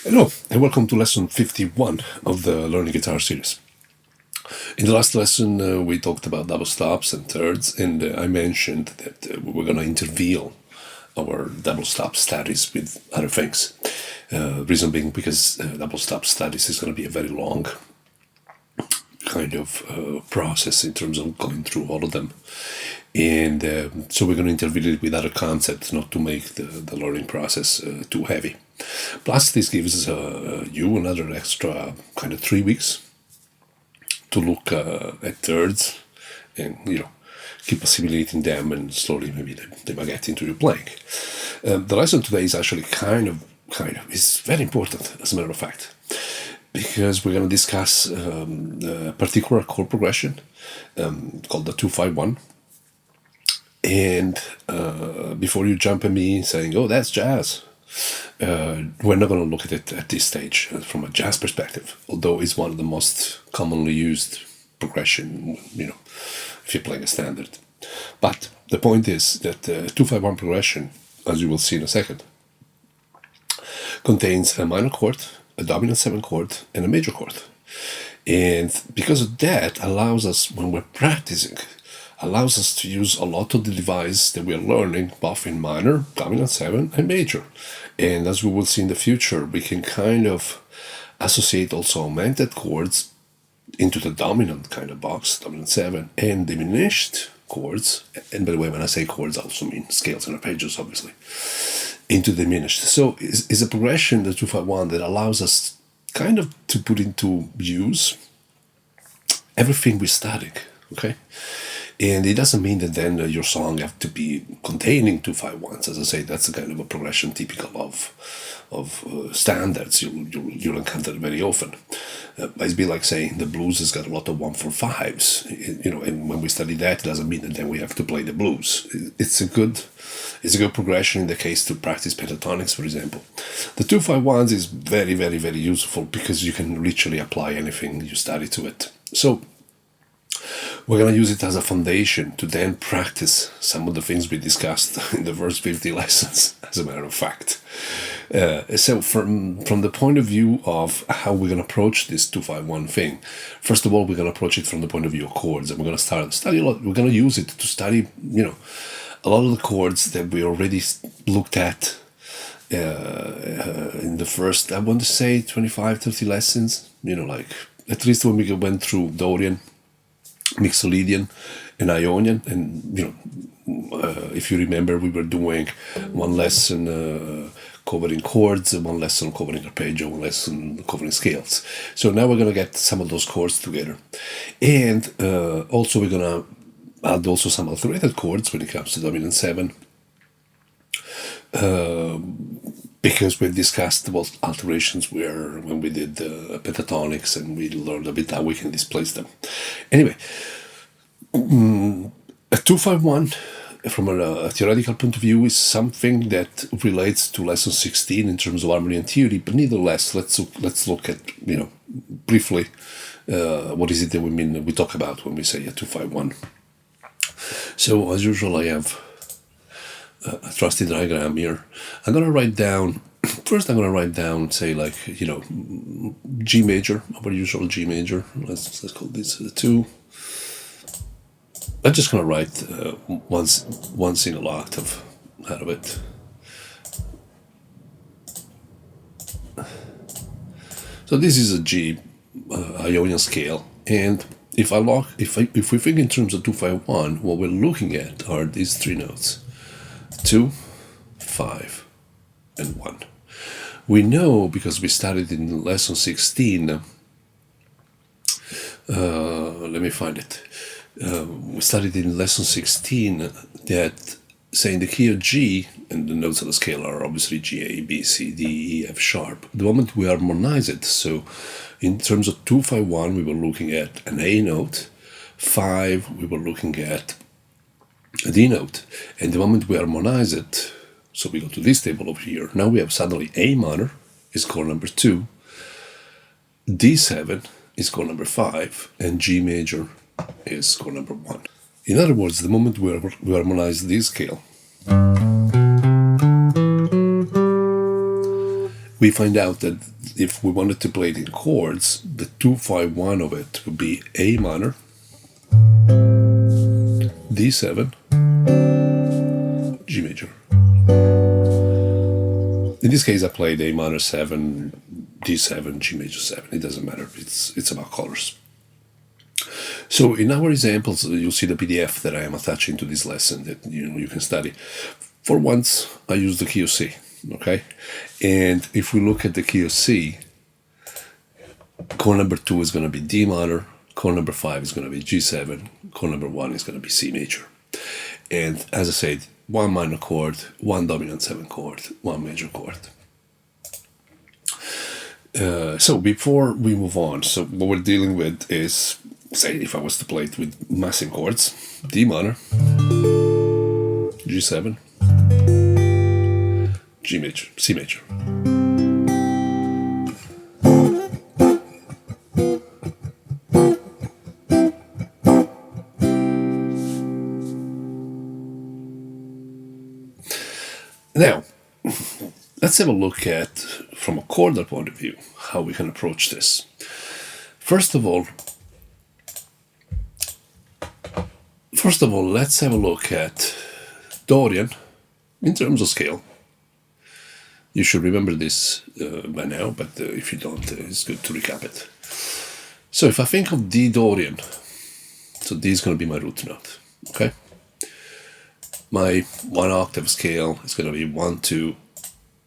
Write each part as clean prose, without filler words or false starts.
Hello, and welcome to lesson 51 of the Learning Guitar series. In the last lesson, we talked about double stops and thirds, and I mentioned that we were going to interview our double stop studies with other things. Reason being because double stop studies is going to be a very long kind of process in terms of going through all of them. And so we're going to interview it with other concepts, not to make the learning process too heavy. Plus, this gives you another extra kind of 3 weeks to look at thirds and, keep assimilating them, and slowly maybe they might get into your playing. The lesson today is actually kind of, is very important, as a matter of fact, because we're going to discuss a particular chord progression called the 251. And before you jump at me saying, oh, that's jazz, we're not going to look at it at this stage from a jazz perspective, although it's one of the most commonly used progression, if you're playing a standard. But the point is that 251 progression, as you will see in a second, contains a minor chord, a dominant 7 chord, and a major chord. And because of that, allows us, when we're practicing, allows us to use a lot of the device that we are learning, both in minor, dominant 7, and major. And as we will see in the future, we can kind of associate also augmented chords into the dominant kind of box, dominant 7, and diminished chords. And by the way, when I say chords, I also mean scales and arpeggios, obviously, into diminished. So it's a progression, the 251, that allows us kind of to put into use everything we're studying, okay? And it doesn't mean that then your song have to be containing 251s. As I say, that's a kind of a progression typical of standards. You'll encounter it very often. It's be like saying the blues has got a lot of 1-4-5s. And when we study that, it doesn't mean that then we have to play the blues. It's a good progression in the case to practice pentatonics, for example. The 251s is very, very, very useful because you can literally apply anything you study to it. So we're going to use it as a foundation to then practice some of the things we discussed in the first 50 lessons, as a matter of fact. So from the point of view of how we're going to approach this 251 thing, first of all, we're going to approach it from the point of view of chords, and we're going to study a lot. We're going to use it to study, a lot of the chords that we already looked at in the first, I want to say, 25, 30 lessons, like at least when we went through Dorian, Mixolydian, and Ionian. And if you remember, we were doing one lesson covering chords, one lesson covering arpeggio, one lesson covering scales. So now we're going to get some of those chords together, and also we're going to add also some alternated chords when it comes to dominant 7, because we've discussed what alterations were when we did pentatonics, and we learned a bit how we can displace them. Anyway, a 251, from a theoretical point of view, is something that relates to lesson 16 in terms of harmony and theory, but nevertheless, let's look at, briefly, what is it that we talk about when we say a 251. So, as usual, I have a trusty diagram here. I'm going to write down, say, like, G major, our usual G major. Let's call this 2. I'm just going to write one single octave out of it. So this is a G Ionian scale, and if we think in terms of 251, what we're looking at are these 3 notes: 2, 5, and 1. We know, because we studied in lesson 16, let me find it. We studied in lesson 16 that, say, in the key of G, and the notes of the scale are obviously G, A, B, C, D, E, F sharp. The moment we harmonize it, so in terms of 251, we were looking at an A note, 5, we were looking at a D note, and the moment we harmonize it, so we go to this table over here, now we have suddenly A minor is chord number 2, D7 is chord number 5, and G major is chord number 1. In other words, the moment we harmonize this scale, we find out that if we wanted to play it in chords, the 251 of it would be A minor, D7, G major. In this case, I played A minor 7, D7, G major 7. It doesn't matter. It's about colors. So in our examples, you'll see the PDF that I am attaching to this lesson that you can study. For once, I use the key of C, okay? And if we look at the key of C, chord number 2 is going to be D minor, chord number 5 is going to be G7, chord number 1 is going to be C major. And as I said, 1 minor chord, 1 dominant 7 chord, 1 major chord. So before we move on, so what we're dealing with is, say if I was to play it with massive chords, D minor, G7, G major, C major. Now, let's have a look at, from a chordal point of view, how we can approach this. First of all, let's have a look at Dorian in terms of scale. You should remember this by now, but if you don't, it's good to recap it. So if I think of D Dorian, so D is going to be my root note, okay? My 1 octave scale is going to be 1, 2,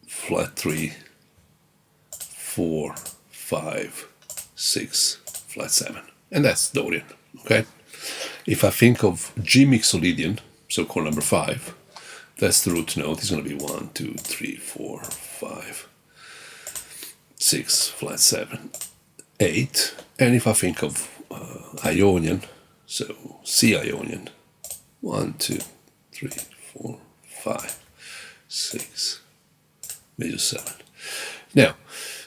flat 3, 4, 5, 6, flat 7. And that's Dorian, okay? If I think of G mixolydian, so chord number 5, that's the root note. It's going to be 1, 2, 3, 4, 5, 6, flat 7, 8. And if I think of Ionian, so C Ionian, 1, 2, 3, 4, 5, 6, major 7. Now,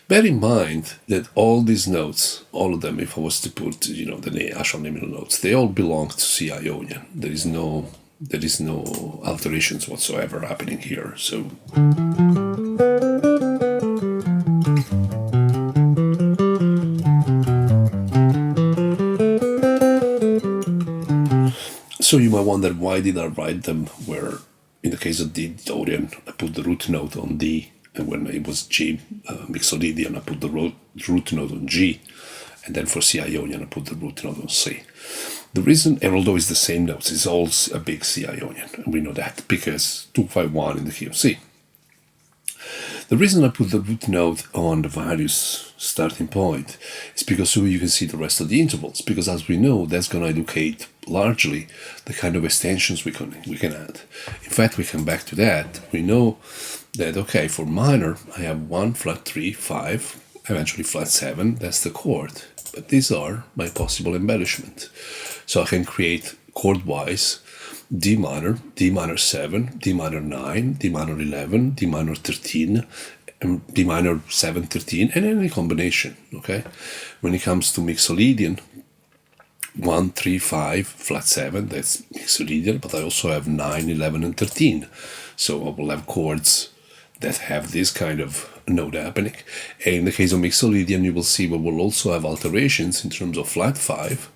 bear in mind that all these notes, all of them, if I was to put, the actual nominal notes, they all belong to C Ionian. There is no alterations whatsoever happening here. So you might wonder, why did I write them where, in the case of D Dorian, I put the root note on D, and when it was G mixolydian, I put the root note on G, and then for C Ionian, I put the root note on C. The reason, and although it's the same notes, it's all a big C Ionian, and we know that because 251 in the key of C. The reason I put the root note on the various starting point is because so you can see the rest of the intervals, because as we know, that's going to indicate largely the kind of extensions we can add. In fact, we come back to that. We know that, okay, for minor, I have 1, flat 3, 5, eventually flat 7, that's the chord. But these are my possible embellishment. So I can create chord-wise D minor 7, D minor 9, D minor 11, D minor 13, and D minor 7, 13, and any combination, okay? When it comes to mixolydian, 1, 3, 5, flat 7, that's mixolydian, but I also have 9, 11, and 13. So I will have chords that have this kind of note happening. And in the case of mixolydian, you will see we will also have alterations in terms of flat 5,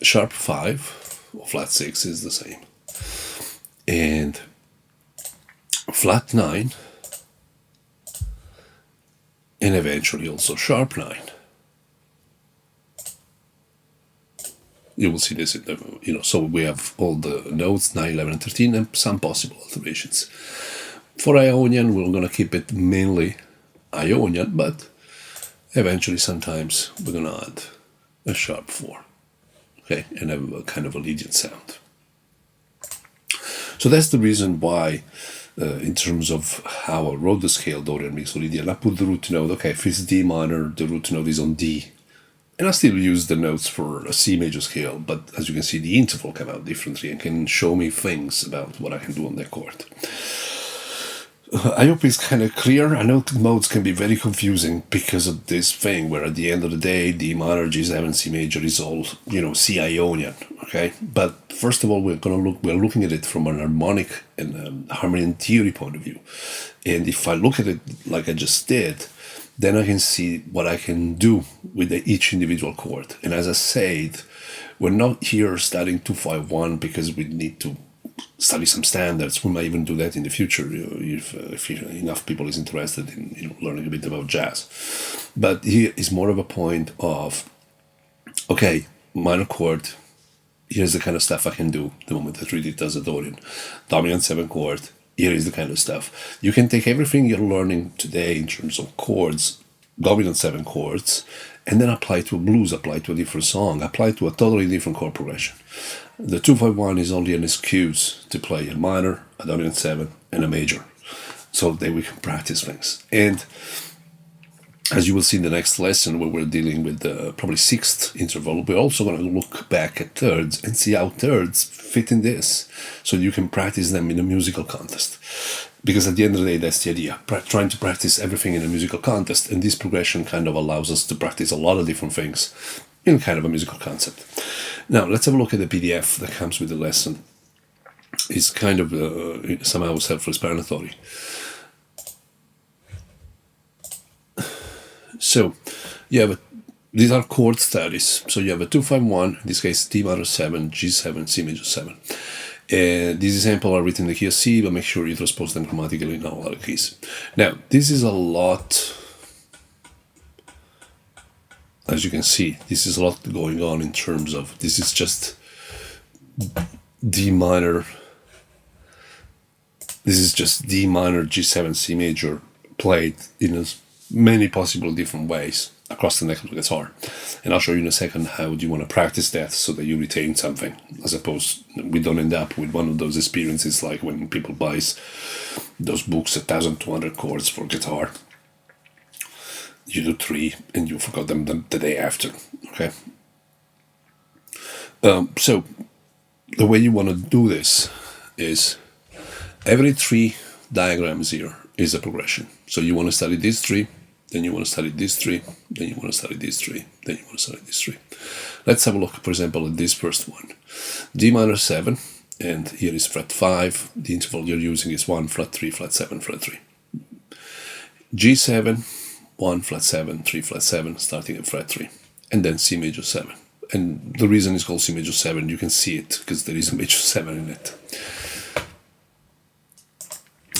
sharp 5, or flat 6 is the same. And flat 9, and eventually also sharp 9. You will see this in the, so we have all the notes, 9, 11, and 13, and some possible alterations. For Ionian, we're going to keep it mainly Ionian, but eventually sometimes we're going to add a sharp 4, okay, and have a kind of a Lydian sound. So that's the reason why, in terms of how I wrote the scale, Dorian mixolydian, I put the root note, okay, if it's D minor, the root note is on D. And I still use the notes for a C major scale, but as you can see, the interval come out differently and can show me things about what I can do on that chord. I hope it's kind of clear. I know modes can be very confusing because of this thing where at the end of the day, D minor, G7, C major is all, C Ionian, okay? But first of all, we're looking at it from an harmonic and harmony and theory point of view. And if I look at it like I just did, then I can see what I can do with each individual chord. And as I said, we're not here studying 251 because we need to study some standards. We might even do that in the future if enough people is interested in learning a bit about jazz. But here is more of a point of, okay, minor chord, here's the kind of stuff I can do the moment I treat it as a Dorian. Dominant 7 chord, here is the kind of stuff. You can take everything you're learning today in terms of chords, dominant 7 chords, and then apply it to a blues, apply it to a different song, apply it to a totally different chord progression. The 251 is only an excuse to play a minor, a dominant 7, and a major, so that we can practice things. And as you will see in the next lesson, where we're dealing with the probably 6th interval, we're also going to look back at thirds and see how thirds fit in this, so you can practice them in a musical contest. Because at the end of the day, that's the idea, trying to practice everything in a musical contest, and this progression kind of allows us to practice a lot of different things in kind of a musical concept. Now, let's have a look at the PDF that comes with the lesson. It's kind of somehow self-explanatory. So, you have these are chord studies. So you have a 251, in this case D minor 7, G7, C major 7. These examples are written in the key of C, but make sure you transpose them grammatically in all other keys. Now, this is a lot, as you can see, this is a lot going on in terms of, this is just D minor, this is just D minor, G7, C major played in as many possible different ways across the neck of the guitar. And I'll show you in a second how do you want to practice that so that you retain something, as opposed we don't end up with one of those experiences like when people buys those books, 1,200 chords for guitar. You do 3 and you forgot them the day after, okay? So the way you want to do this is every 3 diagrams here is a progression. So you want to study these 3, then you want to study these 3, then you want to study these 3, then you want to study these 3. Let's have a look, for example, at this first one. D minor 7, and here is fret 5. The interval you're using is 1, flat 3, flat 7, flat 3. G7, 1, flat 7, 3, flat 7, starting at fret 3. And then C major 7. And the reason it's called C major 7, you can see it, because there is a major 7 in it.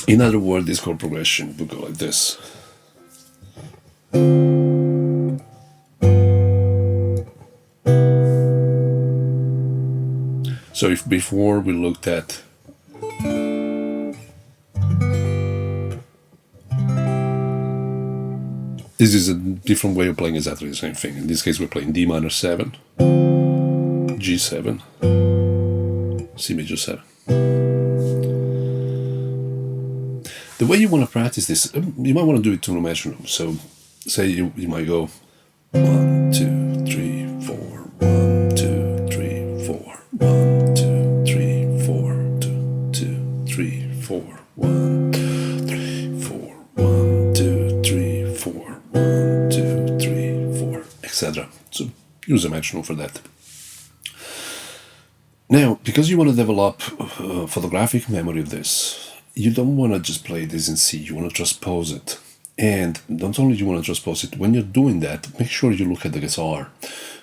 In other words, this chord progression would go like this. So if before we looked at this is a different way of playing exactly the same thing. In this case, we're playing D minor 7, G7, C major 7. The way you want to practice this, you might want to do it to a metronome. So say you might go 1, 2, 3, 4, 1, 2, 3, 4, 1, 2, 3, 4, 2, 2, 3, 4, 1, 3, 4, 1, 2, 3, 4, 1, 2, 3, 4, etc. So use a metronome for that. Now, because you want to develop photographic memory of this, you don't want to just play this in C, you want to transpose it. And not only do you want to transpose it, when you're doing that, make sure you look at the guitar,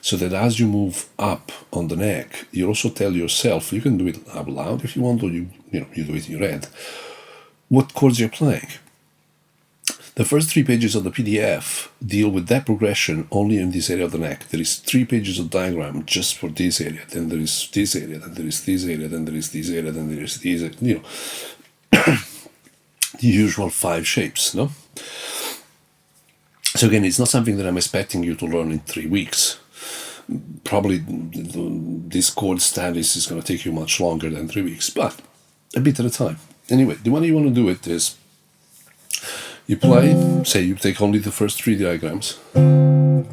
so that as you move up on the neck, you also tell yourself, you can do it out loud if you want, or you do it in your head, what chords you're playing. The first 3 pages of the PDF deal with that progression only in this area of the neck. There is 3 pages of diagram just for this area, then there is this area, then there is this area, then there is this area, then there is this area, the usual 5 shapes, no? So again, it's not something that I'm expecting you to learn in 3 weeks. Probably this chord studies is going to take you much longer than 3 weeks, but a bit at a time. Anyway, the way you want to do it is you play, say you take only the first 3 diagrams, then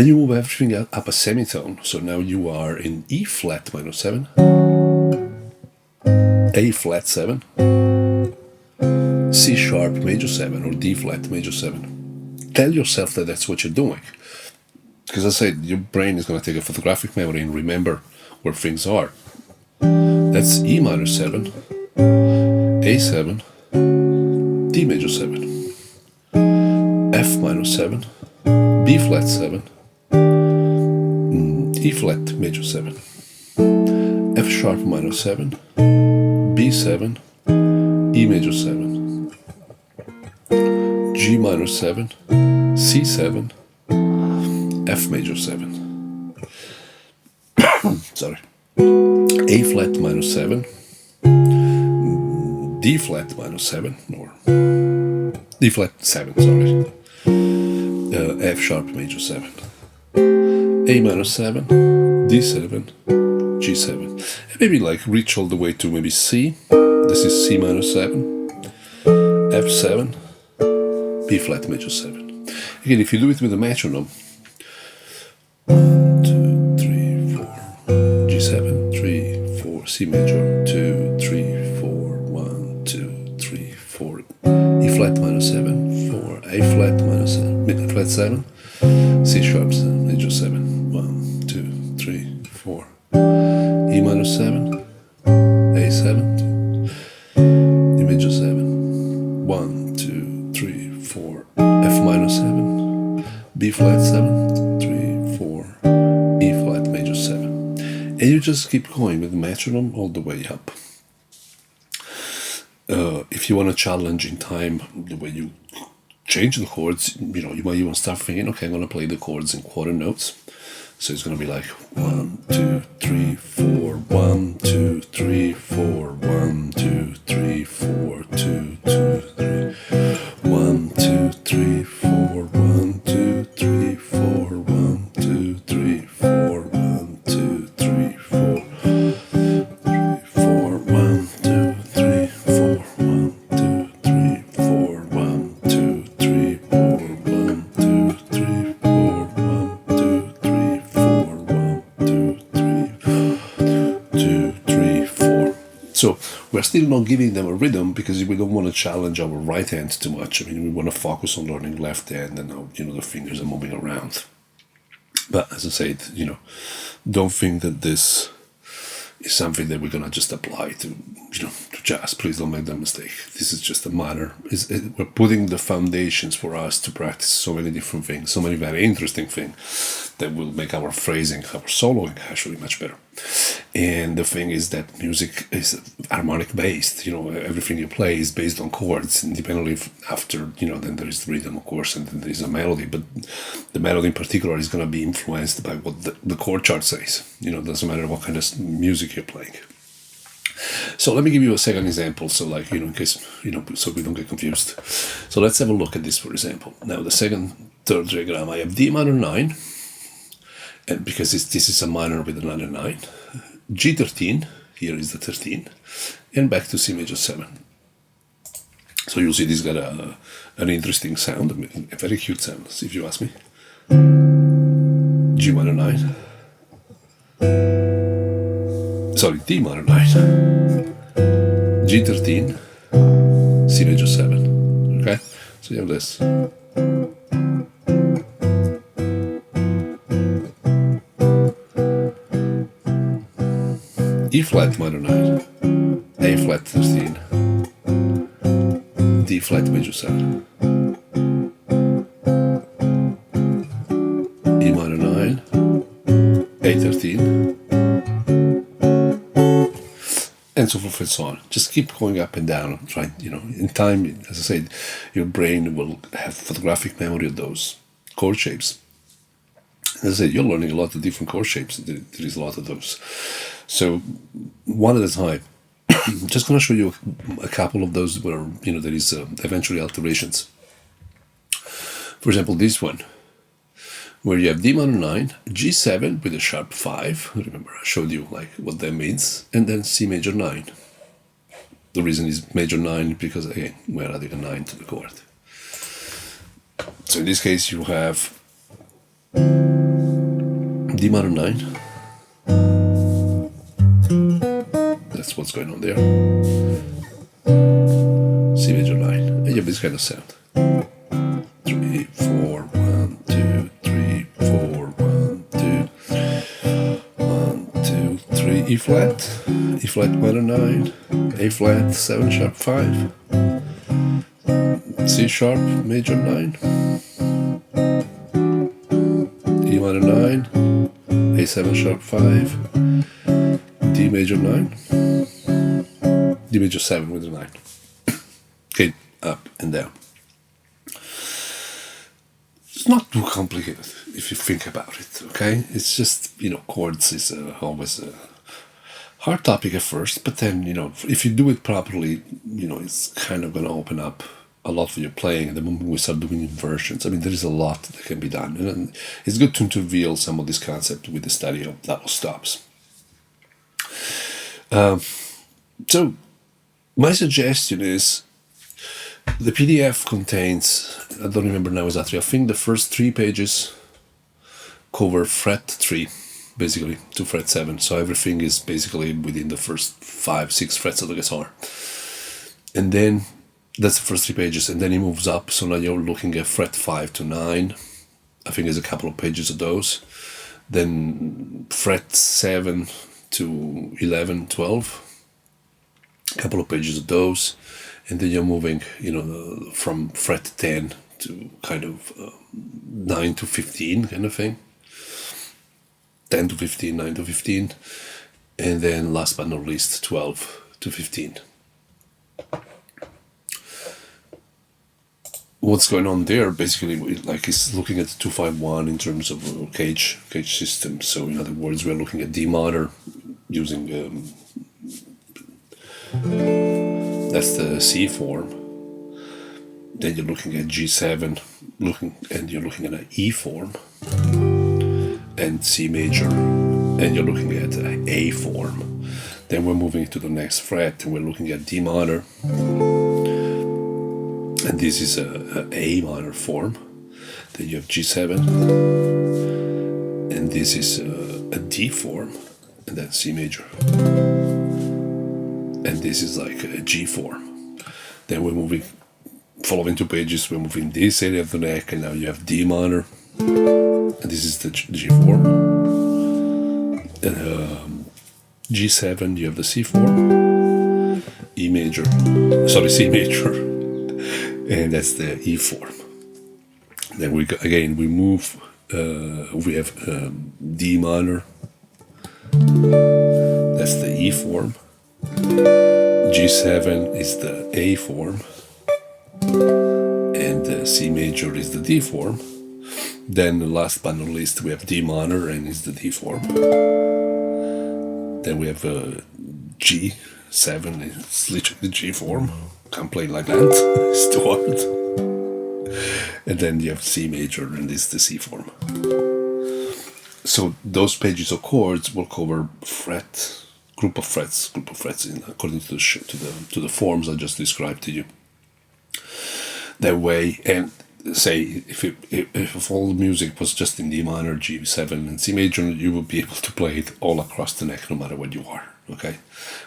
you move everything up a semitone. So now you are in E flat minor 7, A flat 7, C sharp major 7, or D flat major 7. Tell yourself that that's what you're doing. Because as I said, your brain is going to take a photographic memory and remember where things are. That's E minor 7, A7, D major 7, F minor 7, B flat 7, E flat major 7, F sharp minor 7, B7, E major 7, G minor 7, C7, F major 7. Sorry. A flat minor 7, D flat minor 7, or D flat 7, sorry. F sharp major 7, A minor 7, D7, G7. And maybe like reach all the way to maybe C. This is C minor 7, F7, B flat major 7. Again, if you do it with a metronome, 1, 2, 3, 4, G7, 3, 4, C major, 2, 3, 4, 1, 2, 3, 4, E flat minor 7, 4, A flat minor 7, mid flat 7, C sharp major 7, 1, 2, 3, 4, E minor 7, A7, E major 7, 1, 2, 3, 4, F minor 7, B flat 7, 3, 4, E flat major 7. And you just keep going with the metronome all the way up. If you want to challenge in time the way you change the chords, you might even start thinking, okay, I'm going to play the chords in quarter notes. So it's going to be like 1, 2, 3, 4, 1, 2, 3, 4, 1, 2, 3, 4, 2, 2, 3, 1, 2, 3, 4, 1, 2, 3, 4, 1, 2, 3, 4, 1, 2, 3, 4, 4, 1, 2, 3, 4, 1, 2, 3, 4, 1, 2, 3, 4, 1, 2, 3, 4, 1, 2, 3, 4, 1, 2, 3, 2, 3, 4. So we're still not giving them a rhythm because we don't want to challenge our right hand too much. I mean, we want to focus on learning left hand and how, the fingers are moving around. But as I said, don't think that this is something that we're going to just apply to jazz. Please don't make that mistake. This is just a matter. We're putting the foundations for us to practice so many different things, so many very interesting things that will make our phrasing, our soloing actually much better. And the thing is that music is harmonic based. Everything you play is based on chords, independently after, then there is the rhythm, of course, and then there is a melody. But the melody in particular is going to be influenced by what the chord chart says. It doesn't matter what kind of music you're playing. So let me give you a second example, so in case, so we don't get confused. So let's have a look at this, for example. Now, the third diagram, I have D minor 9, and because this is a minor with another 9, G13, here is the 13, and back to C major 7. So you'll see this got an interesting sound, a very cute sound, if you ask me. G minor 9. Sorry, D minor 9, G13, C major 7, okay? So you have this. E flat minor 9, A flat 13, D flat major 7, E minor 9, A 13, and so forth and so on. Just keep going up and down. Try, in time, as I said, your brain will have photographic memory of those chord shapes. As I said, you're learning a lot of different chord shapes. There is a lot of those. So one at a time. Just going to show you a couple of those where there is eventually alterations. For example, this one, where you have D minor 9, G7 with a sharp 5. Remember, I showed you what that means, and then C major 9. The reason is major 9 because again we're adding a 9 to the chord. So in this case, you have D minor 9. That's what's going on there. C major 9. And you have this kind of sound. 3, 4, 1, 2, 3, 4, 1, 2, 1, 2, 3, E flat minor 9, A flat 7 sharp 5, C sharp major 9, E minor 9, A7 sharp 5, D major 9, D major 7 with a 9. Okay, up and down. It's not too complicated if you think about it, okay? It's just, chords is always a hard topic at first, but then, if you do it properly, it's kind of going to open up a lot for your playing. And the moment we start doing inversions, there is a lot that can be done. And it's good to reveal some of this concept with the study of double stops. So my suggestion is the PDF contains, I don't remember now exactly, I think the first 3 pages cover fret 3, basically, to fret 7. So everything is basically within the first 5-6 frets of the guitar. And then that's the first 3 pages, and then it moves up. So now you're looking at fret 5 to 9. I think there's a couple of pages of those. Then fret 7 to 11, 12. A couple of pages of those. And then you're moving, from fret 10 to kind of 9 to 15 kind of thing. 10 to 15, 9 to 15. And then last but not least, 12 to 15. What's going on there, basically, is looking at the 251 in terms of cage system. So in other words, we're looking at D minor using... that's the C form. Then you're looking at G7, you're looking at an E form, and C major, and you're looking at an A form. Then we're moving to the next fret, and we're looking at D minor, and this is a A minor form. Then you have G7, and this is a D form, and then C major. And this is like a G form. Then we're moving, following 2 pages, we're moving this area of the neck, and now you have D minor, and this is the G form. And G7, you have the C form, C major, and that's the E form. Then we move, we have D minor, that's the E form. G7 is the A form, and C major is the D form. Then last but not least, we have D minor, and is the D form. Then we have G7, it's literally the G form. Can't play like that, it's too hard. And then you have C major, and this is the C form. So those pages of chords will cover group of frets according to the forms I just described to you. That way, and say if all the music was just in D minor, G7, and C major, you would be able to play it all across the neck, no matter where you are. Okay,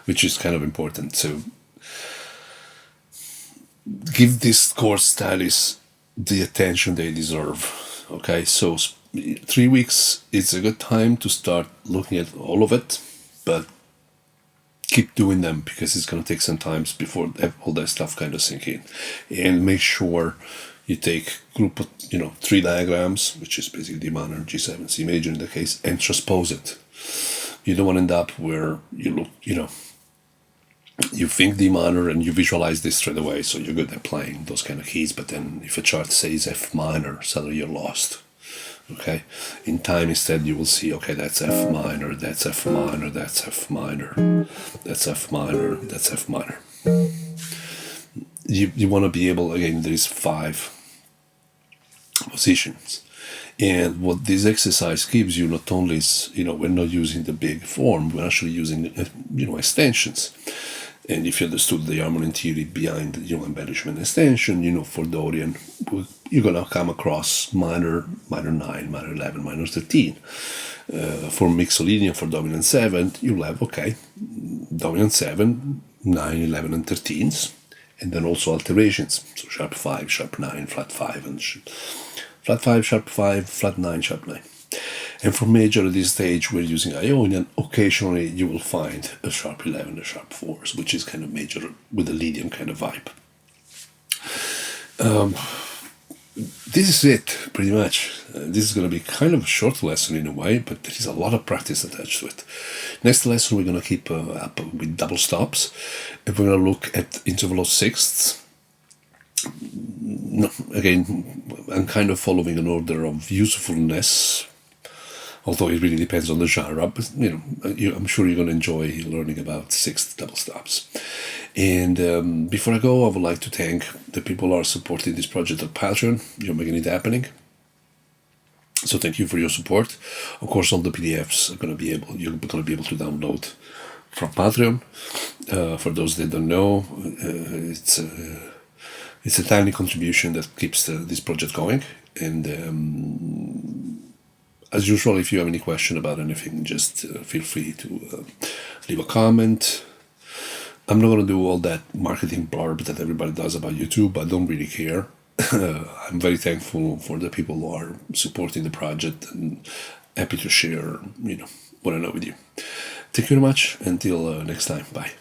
which is kind of important. So give these chord studies the attention they deserve. Okay, so 3 weeks is a good time to start looking at all of it, but keep doing them because it's going to take some time before all that stuff kind of sink in. And make sure you take group of 3 diagrams, which is basically D minor, G7, C major in the case, and transpose it. You don't want to end up where you think D minor and you visualize this straight away, so you're good at playing those kind of keys, but then if a chart says F minor, suddenly you're lost. Okay, in time instead you will see, okay, that's F minor, that's F minor, that's F minor, that's F minor, that's F minor. You want to be able, again, there is 5 positions, and what this exercise gives you not only is, we're not using the big form, we're actually using extensions. And if you understood the harmony theory behind the embellishment extension, for Dorian, you're going to come across minor 9, minor 11, minor 13. For Mixolydian, for dominant 7, you'll have, dominant 7, 9, 11, and 13s. And then also alterations, so sharp 5, sharp 9, flat 5, and flat 5, sharp 5, flat 9, sharp 9. And for major at this stage, we're using Ionian. Occasionally, you will find a sharp 11, a sharp 4s, which is kind of major with a Lydian kind of vibe. This is it, pretty much. This is going to be kind of a short lesson in a way, but there is a lot of practice attached to it. Next lesson, we're going to keep up with double stops, and we're going to look at interval of sixths. No, again, I'm kind of following an order of usefulness, although it really depends on the genre. But I'm sure you're going to enjoy learning about sixth double stops. And before I go, I would like to thank the people who are supporting this project on Patreon. You're making it happening. So thank you for your support. Of course, all the PDFs you're going to be able to download from Patreon. For those that don't know, it's a tiny contribution that keeps this project going. And as usual, if you have any question about anything, just feel free to leave a comment. I'm not going to do all that marketing blurb that everybody does about YouTube. I don't really care. I'm very thankful for the people who are supporting the project and happy to share, what I know with you. Thank you very much. Until next time. Bye.